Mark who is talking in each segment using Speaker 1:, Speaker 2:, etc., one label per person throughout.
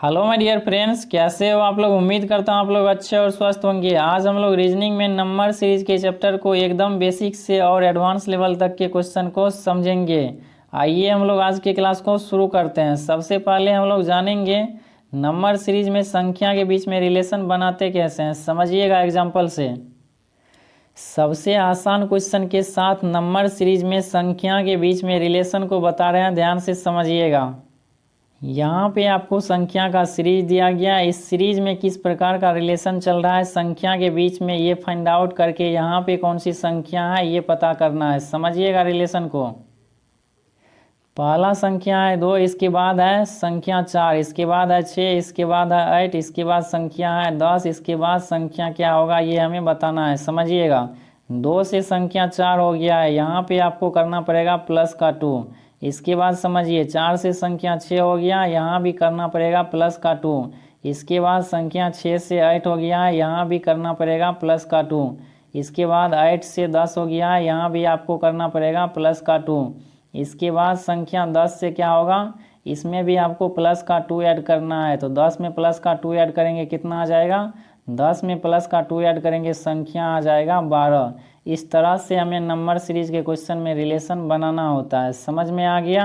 Speaker 1: Hello my dear friends, कैसे हो आप लोग। उम्मीद करता हूँ आप लोग अच्छे और स्वस्थ होंगे। आज हम लोग रीजनिंग में नंबर सीरीज के चैप्टर को एकदम बेसिक से और एडवांस लेवल तक के क्वेश्चन को समझेंगे। आइए हम लोग आज की क्लास को शुरू करते हैं। सबसे पहले हम लोग जानेंगे नंबर सीरीज में संख्या के बीच में रिलेशन बनाते कैसे हैं। समझिएगा एग्जाम्पल से। सबसे आसान क्वेश्चन के साथ नंबर सीरीज में संख्या के बीच में रिलेशन को बता रहे हैं, ध्यान से समझिएगा। यहाँ पे आपको संख्या का सीरीज दिया गया। इस सीरीज में किस प्रकार का रिलेशन चल रहा है संख्या के बीच में, ये फाइंड आउट करके यहाँ पे कौन सी संख्या है ये पता करना है। समझिएगा रिलेशन को। पहला संख्या है 2, इसके बाद है संख्या 4, इसके बाद है 6, इसके बाद है 8, इसके बाद संख्या है 10, इसके बाद संख्या क्या होगा ये हमें बताना है। समझिएगा 2 से संख्या 4 हो गया है, यहाँ पे आपको करना पड़ेगा प्लस का 2। इसके बाद समझिए 4 से संख्या 6 हो गया, यहाँ भी करना पड़ेगा प्लस का 2। इसके बाद संख्या 6 से 8 हो गया है, यहाँ भी करना पड़ेगा प्लस का 2। इसके बाद 8 से 10 हो गया है, यहाँ भी आपको करना पड़ेगा प्लस का 2। इसके बाद संख्या 10 से क्या होगा, इसमें भी आपको प्लस का 2 ऐड करना है। तो 10 में प्लस का 2 ऐड करेंगे कितना आ जाएगा, 10 में प्लस का 2 ऐड करेंगे संख्या आ जाएगा 12। इस तरह से हमें नंबर सीरीज के क्वेश्चन में रिलेशन बनाना होता है। समझ में आ गया।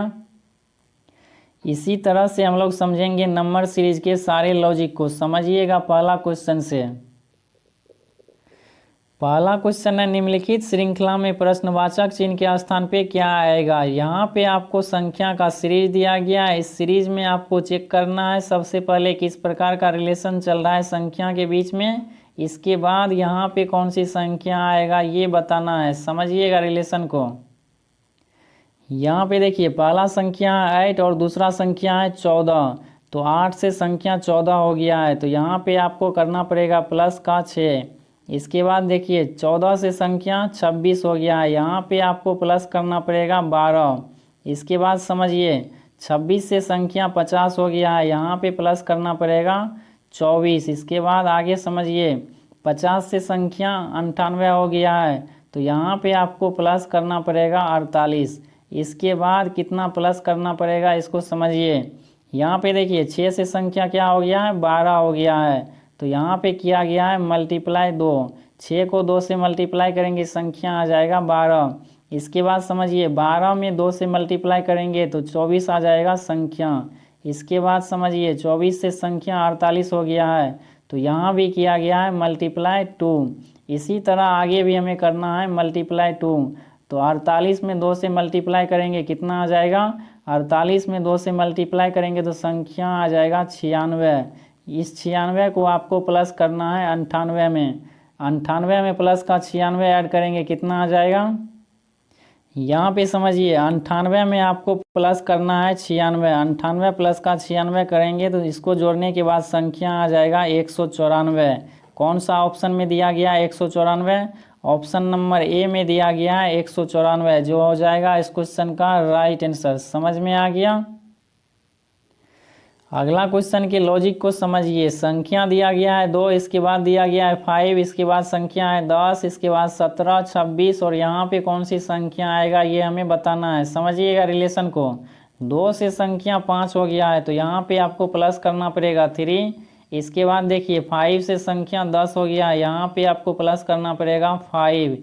Speaker 1: इसी तरह से हम लोग समझेंगे नंबर सीरीज के सारे लॉजिक को। समझिएगा पहला क्वेश्चन से। पहला क्वेश्चन है निम्नलिखित श्रृंखला में प्रश्नवाचक चिन्ह के स्थान पे क्या आएगा। यहाँ पे आपको संख्या का सीरीज दिया गया है। इस सीरीज में आपको चेक करना है सबसे पहले किस प्रकार का रिलेशन चल रहा है संख्या के बीच में। इसके बाद यहाँ पे कौन सी संख्या आएगा ये बताना है। समझिएगा रिलेशन को। यहाँ पे देखिए पहला संख्या है 8 और दूसरा संख्या है 14। तो 8 से संख्या 14 हो गया है, तो यहाँ पे आपको करना पड़ेगा प्लस का 6। इसके बाद देखिए 14 से संख्या 26 हो गया है, यहाँ पे आपको प्लस करना पड़ेगा 12। इसके बाद समझिए 26 से संख्या 50 हो गया है, यहाँ पे प्लस करना पड़ेगा 24। इसके बाद आगे समझिए 50 से संख्या 98 हो गया है, तो यहाँ पे आपको प्लस करना पड़ेगा 48। इसके बाद कितना प्लस करना पड़ेगा इसको समझिए। यहाँ पे देखिए 6 से संख्या क्या हो गया है, 12 हो गया है, तो यहाँ पे किया गया है मल्टीप्लाई 2। 6 को 2 से मल्टीप्लाई करेंगे संख्या आ जाएगा 12। इसके बाद समझिए 12 में 2 से मल्टीप्लाई करेंगे तो 24 आ जाएगा संख्या। इसके बाद समझिए 24 से संख्या 48 हो गया है, तो यहाँ भी किया गया है मल्टीप्लाई 2। इसी तरह आगे भी हमें करना है मल्टीप्लाई 2। तो 48 में 2 से मल्टीप्लाई करेंगे कितना आ जाएगा, 48 में 2 से मल्टीप्लाई करेंगे तो संख्या आ जाएगा 96। इस 96 को आपको प्लस करना है 98 में। 98 में प्लस का 96 ऐड करेंगे कितना आ जाएगा, यहाँ पे समझिए 98 में आपको प्लस करना है 96। 98 प्लस का 96 करेंगे तो इसको जोड़ने के बाद संख्या आ जाएगा 194। कौन सा ऑप्शन में दिया गया 194, ऑप्शन नंबर ए में दिया गया है 194, जो हो जाएगा इस क्वेश्चन का राइट आंसर। समझ में आ गया। अगला क्वेश्चन के लॉजिक को समझिए। संख्या दिया गया है 2, इसके बाद दिया गया है 5, इसके बाद संख्या है 10, इसके बाद 17, 26 और यहाँ पे कौन सी संख्या आएगा ये हमें बताना है। समझिएगा रिलेशन को। 2 से संख्या 5 हो गया है, तो यहाँ पे आपको प्लस करना पड़ेगा 3। इसके बाद देखिए 5 से संख्या 10 हो गया है, यहाँ पे आपको प्लस करना पड़ेगा 5।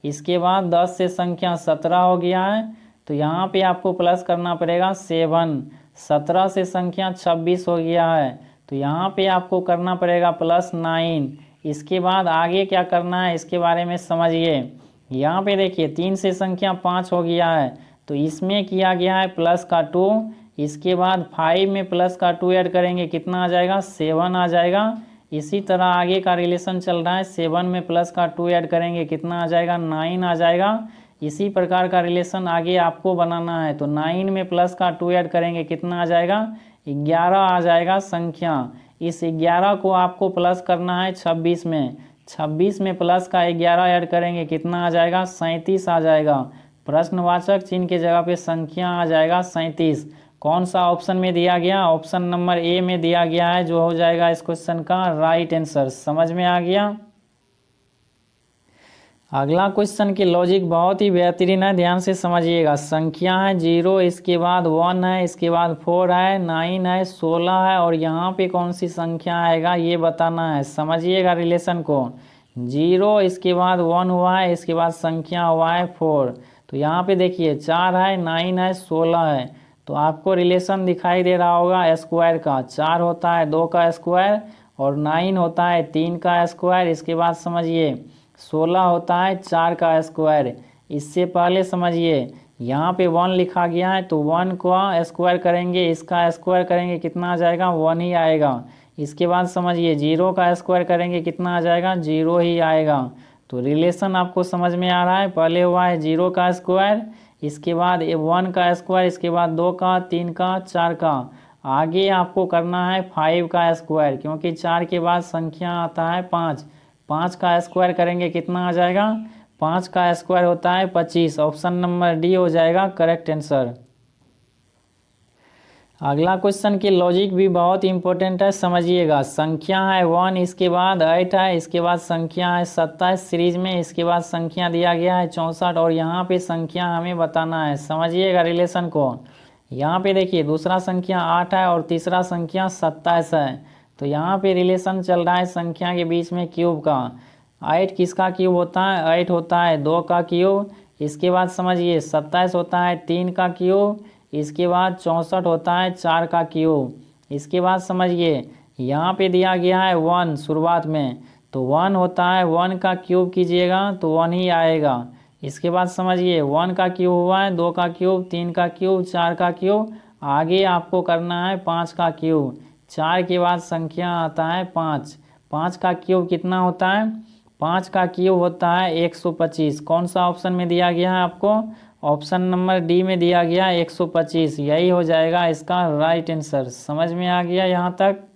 Speaker 1: इसके बाद 10 से संख्या 17 हो गया है, तो यहाँ पे आपको प्लस करना पड़ेगा 7। 17 से संख्या 26 हो गया है, तो यहाँ पे आपको करना पड़ेगा प्लस 9। इसके बाद आगे क्या करना है इसके बारे में समझिए। यहाँ पे देखिए 3 से संख्या 5 हो गया है, तो इसमें किया गया है प्लस का 2। इसके बाद 5 में प्लस का 2 ऐड करेंगे कितना आ जाएगा, 7 आ जाएगा। इसी तरह आगे का रिलेशन चल रहा है, 7 में प्लस का 2 ऐड करेंगे कितना आ जाएगा, 9 आ जाएगा। इसी प्रकार का रिलेशन आगे आपको बनाना है, तो 9 में प्लस का 2 ऐड करेंगे कितना आ जाएगा, 11 आ जाएगा संख्या। इस 11 को आपको प्लस करना है 26 में। 26 में प्लस का 11 ऐड करेंगे कितना आ जाएगा, 37 आ जाएगा। प्रश्नवाचक चिन्ह के जगह पे संख्या आ जाएगा 37। कौन सा ऑप्शन में दिया गया, ऑप्शन नंबर ए में दिया गया है, जो हो जाएगा इस क्वेश्चन का राइट आंसर। समझ में आ गया। अगला क्वेश्चन की लॉजिक बहुत ही बेहतरीन है, ध्यान से समझिएगा। संख्या है 0, इसके बाद 1 है, इसके बाद 4 है, 9 है, 16 है, और यहाँ पे कौन सी संख्या आएगा ये बताना है। समझिएगा रिलेशन को। 0 इसके बाद 1 हुआ है, इसके बाद संख्या हुआ है 4। तो यहाँ पे देखिए 4 है, 9 है, 16 है। तो आपको रिलेशन दिखाई दे रहा होगा स्क्वायर का। 4 होता है 2 का स्क्वायर और 9 होता है 3 का स्क्वायर। इसके बाद समझिए 16 होता है 4 का स्क्वायर। इससे पहले समझिए यहाँ पे 1 लिखा गया है, तो 1 का स्क्वायर करेंगे, इसका स्क्वायर करेंगे, कितना आ जाएगा 1 ही आएगा। इसके बाद समझिए 0 का स्क्वायर करेंगे, कितना आ जाएगा 0 ही आएगा। तो रिलेशन आपको समझ में आ रहा है। पहले हुआ है 0 का स्क्वायर, इसके बाद 1 का स्क्वायर, इसके बाद 2 का, 3 का, 4 का। आगे आपको करना है 5 का स्क्वायर, क्योंकि 4 के बाद संख्या आता है 5। 5 का स्क्वायर करेंगे, कितना आ जाएगा 5 का स्क्वायर होता है 25। ऑप्शन नंबर डी हो जाएगा करेक्ट आंसर। अगला क्वेश्चन की लॉजिक भी बहुत इंपॉर्टेंट है, समझिएगा। संख्या है 1, इसके बाद 8 है, इसके बाद संख्या है 27 सीरीज में, इसके बाद संख्या दिया गया है 64, और यहाँ पे संख्या हमें बताना है। समझिएगा रिलेशन को। यहाँ पे देखिए दूसरा संख्या 8 है और तीसरा संख्या 27 है। तो यहाँ पे रिलेशन चल रहा है संख्या के बीच में क्यूब का। 8 किसका क्यूब होता है, 8 होता है 2 का क्यूब। इसके बाद समझिए 27 होता है 3 का क्यूब। इसके बाद 64 होता है 4 का क्यूब। इसके बाद समझिए यहाँ पे दिया गया है 1 शुरुआत में, तो 1 होता है 1 का क्यूब कीजिएगा तो 1 ही आएगा। इसके बाद समझिए 1 का क्यूब हुआ है, 2 का क्यूब, 3 का क्यूब, 4 का क्यूब। आगे आपको करना है 5 का क्यूब। 4 के बाद संख्या आता है 5। 5 का क्यूब कितना होता है, 5 का क्यूब होता है 125। कौन सा ऑप्शन में दिया गया है आपको, ऑप्शन नंबर डी में दिया गया 125। यही हो जाएगा इसका राइट आंसर। समझ में आ गया यहाँ तक।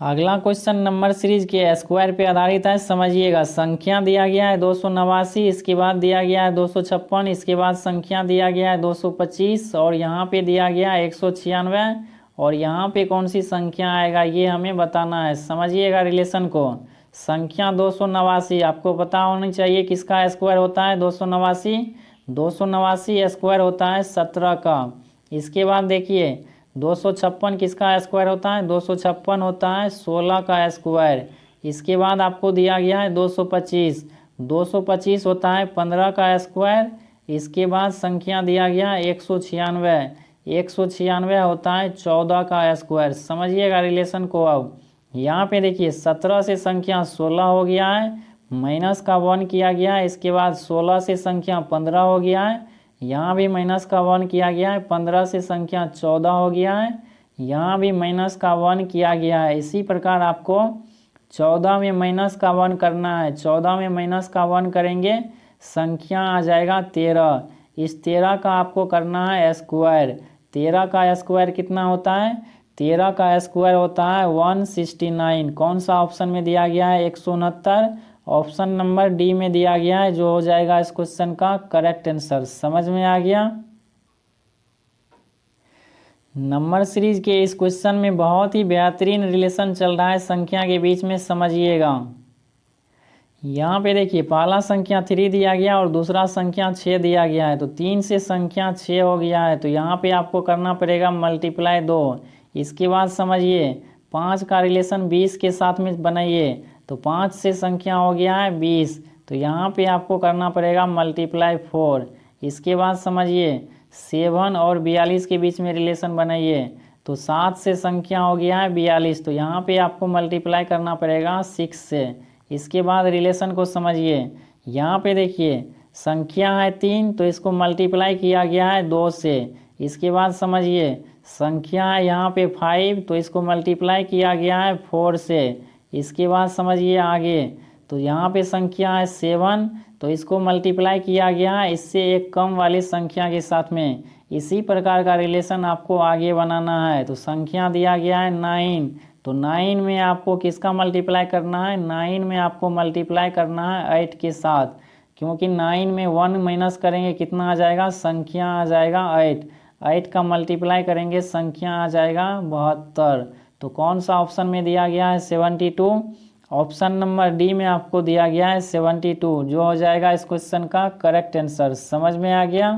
Speaker 1: अगला क्वेश्चन नंबर सीरीज के स्क्वायर पे आधारित है, समझिएगा। संख्या दिया गया है 289, इसके बाद दिया गया है 256, इसके बाद संख्या दिया गया है 225, और यहाँ पे दिया गया है 196, और यहाँ पे कौन सी संख्या आएगा ये हमें बताना है। समझिएगा रिलेशन को। संख्या 289 आपको पता होनी चाहिए किसका स्क्वायर होता है 289। 289 स्क्वायर होता है 17 का। इसके बाद देखिए 256 किसका स्क्वायर होता है, 256 होता है 16 का स्क्वायर। इसके बाद आपको दिया गया है 225। 225 होता है 15 का स्क्वायर। इसके बाद संख्या दिया गया 196। 196 होता है 14 का स्क्वायर। समझिएगा रिलेशन को। अब यहाँ पे देखिए 17 से संख्या 16 हो गया है, माइनस का 1 किया गया है। इसके बाद 16 से संख्या 15 हो गया है, यहाँ भी माइनस का 1 किया गया है। 15 से संख्या 14 हो गया है, यहाँ भी माइनस का 1 किया गया है। इसी प्रकार आपको 14 में माइनस का 1 करना है। 14 में माइनस का 1 करेंगे, संख्या आ जाएगा 13। इस 13 का आपको करना है स्क्वायर। 13 का स्क्वायर कितना होता है, 13 का स्क्वायर होता है 169। कौन सा ऑप्शन में दिया गया है 169। ऑप्शन नंबर डी में दिया गया है, जो हो जाएगा इस क्वेश्चन का करेक्ट आंसर। समझ में आ गया। नंबर सीरीज के इस क्वेश्चन में बहुत ही बेहतरीन रिलेशन चल रहा है संख्या के बीच में, समझिएगा। यहाँ पे देखिए पहला संख्या 3 दिया गया और दूसरा संख्या 6 दिया गया है। तो 3 से संख्या 6 हो गया है, तो यहाँ पे आपको करना पड़ेगा मल्टीप्लाई 2। इसके बाद समझिए 5 का रिलेशन 20 के साथ में बनाइए, तो 5 से संख्या हो गया है 20। तो यहाँ पे आपको करना पड़ेगा मल्टीप्लाई 4। इसके बाद समझिए 7 और 42 के बीच में रिलेशन बनाइए, तो 7 से संख्या हो गया है 42। तो यहाँ पे आपको मल्टीप्लाई करना पड़ेगा 6 से। इसके बाद रिलेशन को समझिए। यहाँ पे देखिए संख्या है 3, तो इसको मल्टीप्लाई किया गया है 2 से। इसके बाद समझिए संख्या है यहाँ पे 5, तो इसको मल्टीप्लाई किया गया है 4 से। इसके बाद समझिए आगे, तो यहाँ पे संख्या है 7, तो इसको मल्टीप्लाई किया गया है इससे एक कम वाली संख्या के साथ में। इसी प्रकार का रिलेशन आपको आगे बनाना है। तो संख्या दिया गया है 9, तो 9 में आपको किसका मल्टीप्लाई करना है, 9 में आपको मल्टीप्लाई करना है 8 के साथ, क्योंकि 9 में 1 माइनस करेंगे कितना आ जाएगा, संख्या आ जाएगा 8। 8 का मल्टीप्लाई करेंगे संख्या आ जाएगा 72। तो कौन सा ऑप्शन में दिया गया है 72। ऑप्शन नंबर डी में आपको दिया गया है 72, जो हो जाएगा इस क्वेश्चन का करेक्ट आंसर। समझ में आ गया।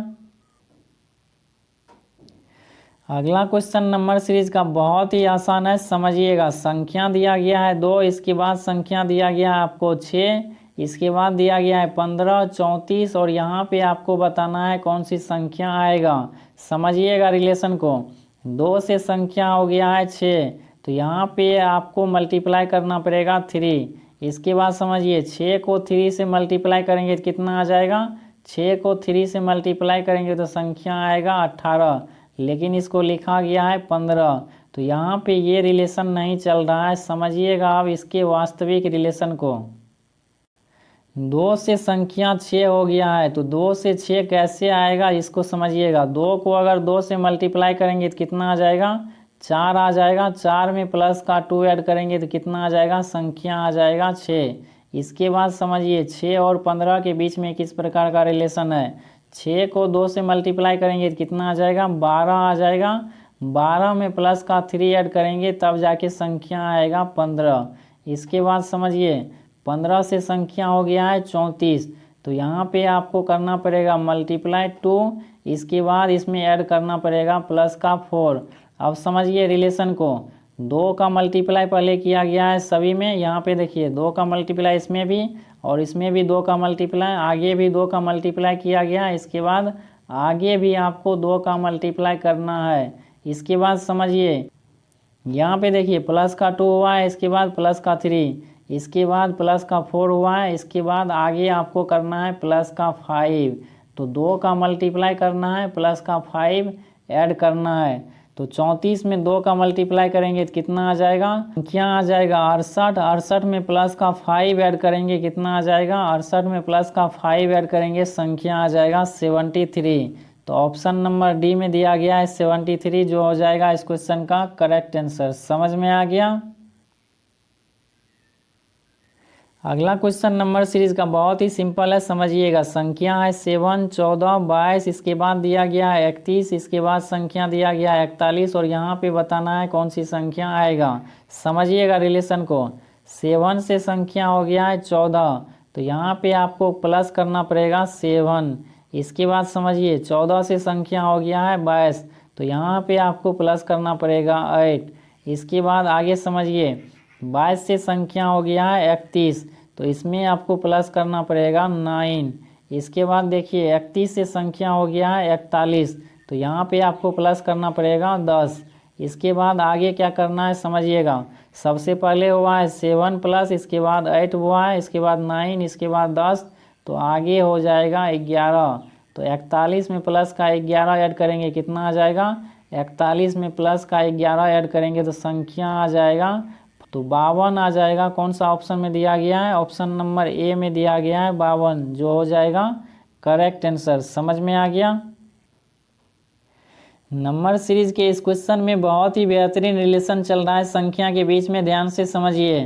Speaker 1: अगला क्वेश्चन नंबर सीरीज का बहुत ही आसान है, समझिएगा। संख्या दिया गया है 2, इसके बाद संख्या दिया गया है आपको 6, इसके बाद दिया गया है 15, 34 और यहाँ पे आपको बताना है कौन सी संख्या आएगा। समझिएगा रिलेशन को। 2 से संख्या हो गया है 6, तो यहाँ पे आपको मल्टीप्लाई करना पड़ेगा 3। इसके बाद समझिए 6 को 3 से मल्टीप्लाई करेंगे तो कितना आ जाएगा। 6 को 3 से मल्टीप्लाई करेंगे तो संख्या आएगा 18, लेकिन इसको लिखा गया है 15। तो यहाँ पे ये रिलेशन नहीं चल रहा है। समझिएगा आप इसके वास्तविक रिलेशन को। 2 से संख्या 6 हो गया है, तो 2 से 6 कैसे आएगा इसको समझिएगा। 2 को अगर 2 से मल्टीप्लाई करेंगे तो कितना आ जाएगा, 4 आ जाएगा। 4 में प्लस का 2 ऐड करेंगे तो कितना आ जाएगा, संख्या आ जाएगा 6। इसके बाद समझिए 6 और 15 के बीच में किस प्रकार का रिलेशन है। 6 को 2 से मल्टीप्लाई करेंगे तो कितना आ जाएगा, 12 आ जाएगा। 12 में प्लस का 3 ऐड करेंगे तब जाके संख्या आएगा 15। इसके बाद समझिए 15 से संख्या हो गया है 34, तो यहाँ पे आपको करना पड़ेगा मल्टीप्लाई 2, इसके बाद इसमें ऐड करना पड़ेगा प्लस का 4। अब समझिए रिलेशन को। 2 का मल्टीप्लाई पहले किया गया है सभी में, यहाँ पे देखिए 2 का मल्टीप्लाई इसमें भी और इसमें भी 2 का मल्टीप्लाई, आगे भी 2 का मल्टीप्लाई किया गया। इसके बाद आगे भी आपको 2 का मल्टीप्लाई करना है। इसके बाद समझिए यहाँ पे देखिए प्लस का 2 हुआ है, इसके बाद प्लस का 3, इसके बाद प्लस का 4 हुआ है, इसके बाद आगे आपको करना है प्लस का 5। तो 2 का मल्टीप्लाई करना है, प्लस का 5 ऐड करना है। तो 34 में 2 का मल्टीप्लाई करेंगे तो कितना आ जाएगा, क्या आ जाएगा 68। 68 में प्लस का 5 ऐड करेंगे कितना आ जाएगा, 68 में प्लस का 5 ऐड करेंगे संख्या आ जाएगा 73। तो ऑप्शन नंबर डी में दिया गया है 73, जो हो जाएगा इस क्वेश्चन का करेक्ट आंसर। समझ में आ गया। अगला क्वेश्चन नंबर सीरीज का बहुत ही सिंपल है, समझिएगा। संख्या है 7, 14, 22, इसके बाद दिया गया है 31, इसके बाद संख्या दिया गया है 41 और यहाँ पे बताना है कौन सी संख्या आएगा। समझिएगा रिलेशन को। 7 से संख्या हो गया है 14, तो यहाँ पे आपको प्लस करना पड़ेगा 7। इसके बाद समझिए 14 से संख्या हो गया है 22, तो यहाँ पे आपको प्लस करना पड़ेगा 8। इसके बाद आगे समझिए 22 से संख्या हो गया है 31, तो इसमें आपको प्लस करना पड़ेगा 9। इसके बाद देखिए 31 से संख्या हो गया है 41, तो यहाँ पे आपको प्लस करना पड़ेगा 10। इसके बाद आगे क्या करना है समझिएगा। सबसे पहले हुआ है 7 प्लस, इसके बाद 8 हुआ है, इसके बाद 9, इसके बाद 10, तो आगे हो जाएगा 11। तो 41 में प्लस का 11 ऐड करेंगे कितना आ जाएगा, 41 में प्लस का 11 ऐड करेंगे तो संख्या आ जाएगा तो 52 आ जाएगा। कौन सा ऑप्शन में दिया गया है, ऑप्शन नंबर ए में दिया गया है 52, जो हो जाएगा करेक्ट आंसर। समझ में आ गया। नंबर सीरीज के इस क्वेश्चन में बहुत ही बेहतरीन रिलेशन चल रहा है संख्या के बीच में, ध्यान से समझिए।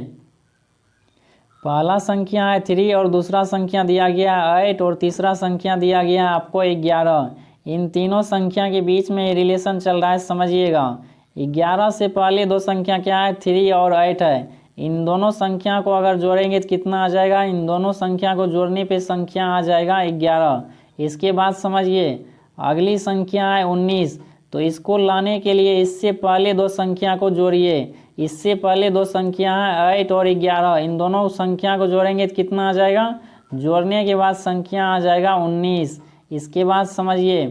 Speaker 1: पहला संख्या है 3 और दूसरा संख्या दिया गया है 8 और तीसरा संख्या दिया गया है आपको 11। इन तीनों संख्या के बीच में रिलेशन चल रहा है, समझिएगा। 11 से पहले दो संख्या क्या है, 3 और 8 है। इन दोनों संख्या को अगर जोड़ेंगे तो कितना आ जाएगा, इन दोनों संख्या को जोड़ने पे संख्या आ जाएगा 11। इसके बाद समझिए अगली संख्या है 19, तो इसको लाने के लिए इससे पहले दो संख्या को जोड़िए। इससे पहले दो संख्या है 8 और 11, इन दोनों संख्या को जोड़ेंगे तो कितना आ जाएगा, जोड़ने के बाद संख्या आ जाएगा 19। इसके बाद समझिए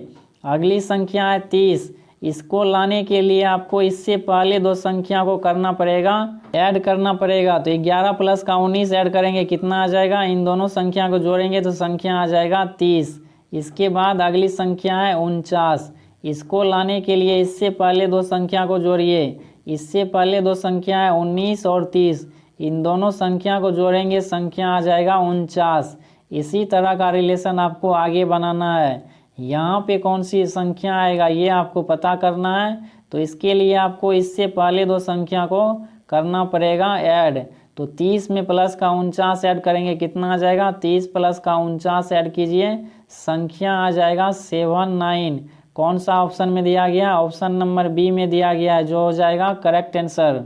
Speaker 1: अगली संख्या है 30, इसको लाने के लिए आपको इससे पहले दो संख्या को करना पड़ेगा, ऐड करना पड़ेगा। तो 11 प्लस का 19 ऐड करेंगे कितना आ जाएगा, इन दोनों संख्या को जोड़ेंगे तो संख्या आ जाएगा 30। इसके बाद अगली संख्या है 49, इसको लाने के लिए इससे पहले दो संख्या को जोड़िए। इससे पहले दो संख्या है 19 और 30, इन दोनों संख्या को जोड़ेंगे संख्या आ जाएगा 49। इसी तरह का रिलेशन आपको आगे बनाना है। यहाँ पे कौन सी संख्या आएगा ये आपको पता करना है, तो इसके लिए आपको इससे पहले दो संख्या को करना पड़ेगा ऐड। तो 30 में प्लस का 49 ऐड करेंगे कितना आ जाएगा, 30 प्लस का 49 ऐड कीजिए, संख्या आ जाएगा 79। कौन सा ऑप्शन में दिया गया, ऑप्शन नंबर बी में दिया गया है, जो हो जाएगा करेक्ट आंसर।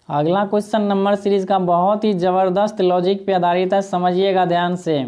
Speaker 1: अगला क्वेश्चन नंबर सीरीज का बहुत ही जबरदस्त लॉजिक पे आधारित है, समझिएगा ध्यान से।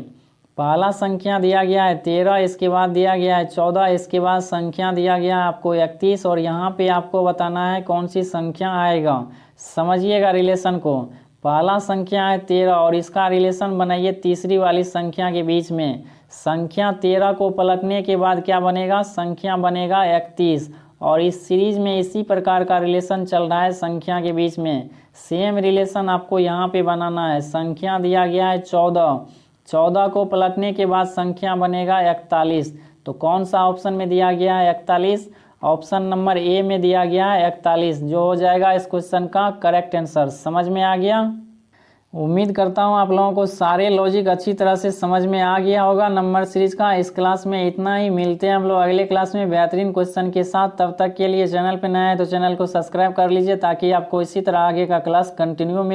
Speaker 1: पहला संख्या दिया गया है 13, इसके बाद दिया गया है 14, इसके बाद संख्या दिया गया है आपको 31 और यहाँ पे आपको बताना है कौन सी संख्या आएगा। समझिएगा रिलेशन को। पहला संख्या है 13 और इसका रिलेशन बनाइए तीसरी वाली संख्या के बीच में। संख्या 13 को पलटने के बाद क्या बनेगा, संख्या बनेगा 31 और इस सीरीज में इसी प्रकार का रिलेशन चल रहा है संख्या के बीच में। सेम रिलेशन आपको यहाँ पे बनाना है। संख्या दिया गया है 14, 14 को पलटने के बाद संख्या बनेगा 41। तो कौन सा ऑप्शन में दिया गया है 41, ऑप्शन नंबर ए में दिया गया है 41, जो हो जाएगा इस क्वेश्चन का करेक्ट आंसर। समझ में आ गया। उम्मीद करता हूँ आप लोगों को सारे लॉजिक अच्छी तरह से समझ में आ गया होगा नंबर सीरीज का। इस क्लास में इतना ही, मिलते हैं हम लोग अगले क्लास में बेहतरीन क्वेश्चन के साथ। तब तक के लिए चैनल पे नया है तो चैनल को सब्सक्राइब कर लीजिए ताकि आपको इसी तरह आगे का क्लास कंटिन्यू मिले।